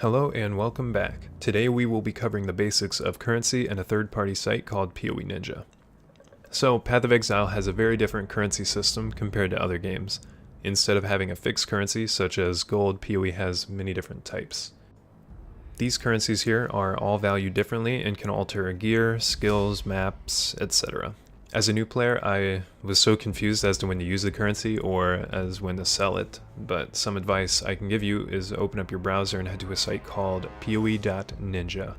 Hello and welcome back. Today we will be covering the basics of currency and a third-party site called poe.ninja. So, Path of Exile has a very different currency system compared to other games. Instead of having a fixed currency such as gold, PoE has many different types. These currencies here are all valued differently and can alter gear, skills, maps, etc. As a new player, I was so confused as to when to use the currency or as when to sell it, but some advice I can give you is open up your browser and head to a site called poe.ninja.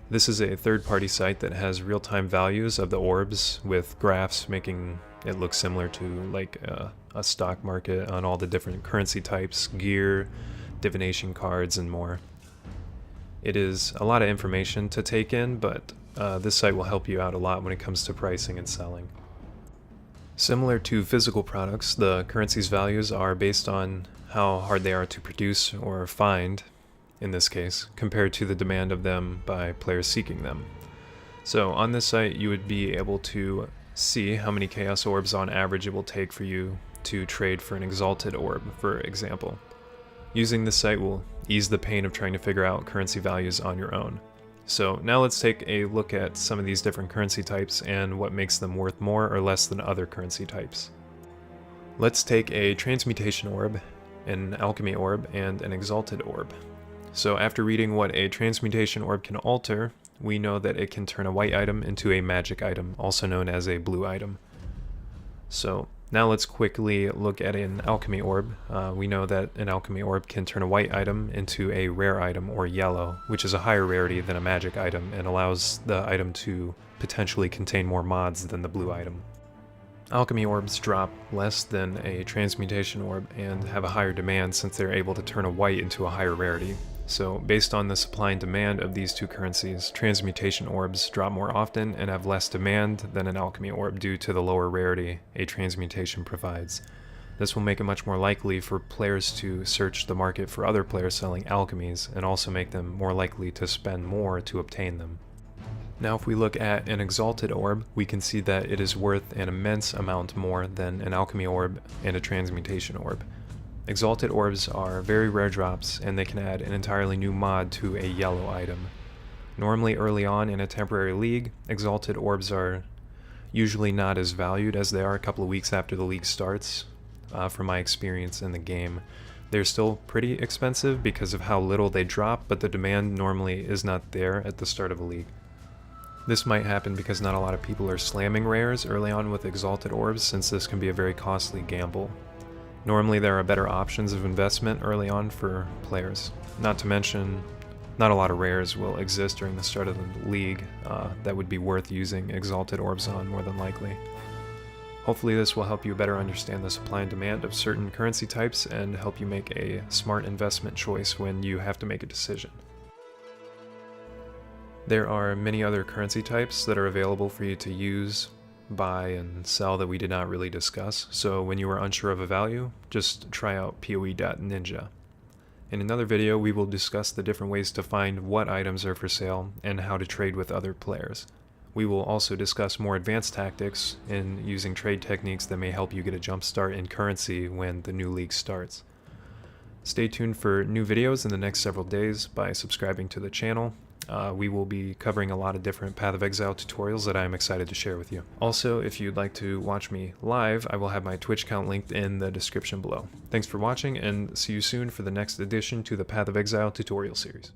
This is a third-party site that has real-time values of the orbs with graphs making it look similar to like a stock market on all the different currency types, gear, divination cards, and more. It is a lot of information to take in, but this site will help you out a lot when it comes to pricing and selling. Similar to physical products, the currency's values are based on how hard they are to produce or find, in this case, compared to the demand of them by players seeking them. So on this site you would be able to see how many chaos orbs on average it will take for you to trade for an exalted orb, for example. Using this site will ease the pain of trying to figure out currency values on your own. So now let's take a look at some of these different currency types and what makes them worth more or less than other currency types. Let's take a transmutation orb, an alchemy orb, and an exalted orb. So after reading what a transmutation orb can alter, we know that it can turn a white item into a magic item, also known as a blue item. So now let's quickly look at an alchemy orb. We know that an alchemy orb can turn a white item into a rare item, or yellow, which is a higher rarity than a magic item and allows the item to potentially contain more mods than the blue item. Alchemy orbs drop less than a transmutation orb and have a higher demand since they're able to turn a white into a higher rarity. So based on the supply and demand of these two currencies, transmutation orbs drop more often and have less demand than an alchemy orb due to the lower rarity a transmutation provides. This will make it much more likely for players to search the market for other players selling alchemies and also make them more likely to spend more to obtain them. Now if we look at an exalted orb, we can see that it is worth an immense amount more than an alchemy orb and a transmutation orb. Exalted orbs are very rare drops, and they can add an entirely new mod to a yellow item. Normally early on in a temporary league, exalted orbs are usually not as valued as they are a couple of weeks after the league starts. From my experience in the game, they're still pretty expensive because of how little they drop, but the demand normally is not there at the start of a league. This might happen because not a lot of people are slamming rares early on with exalted orbs, since this can be a very costly gamble. Normally there are better options of investment early on for players. Not to mention, not a lot of rares will exist during the start of the league that would be worth using exalted orbs on, more than likely. Hopefully this will help you better understand the supply and demand of certain currency types and help you make a smart investment choice when you have to make a decision. There are many other currency types that are available for you to use, buy, and sell that we did not really discuss, so when you are unsure of a value, just try out poe.ninja. In another video, we will discuss the different ways to find what items are for sale and how to trade with other players. We will also discuss more advanced tactics in using trade techniques that may help you get a jump start in currency when the new league starts. Stay tuned for new videos in the next several days by subscribing to the channel. We will be covering a lot of different Path of Exile tutorials that I am excited to share with you. Also, if you'd like to watch me live, I will have my Twitch account linked in the description below. Thanks for watching, and see you soon for the next addition to the Path of Exile tutorial series.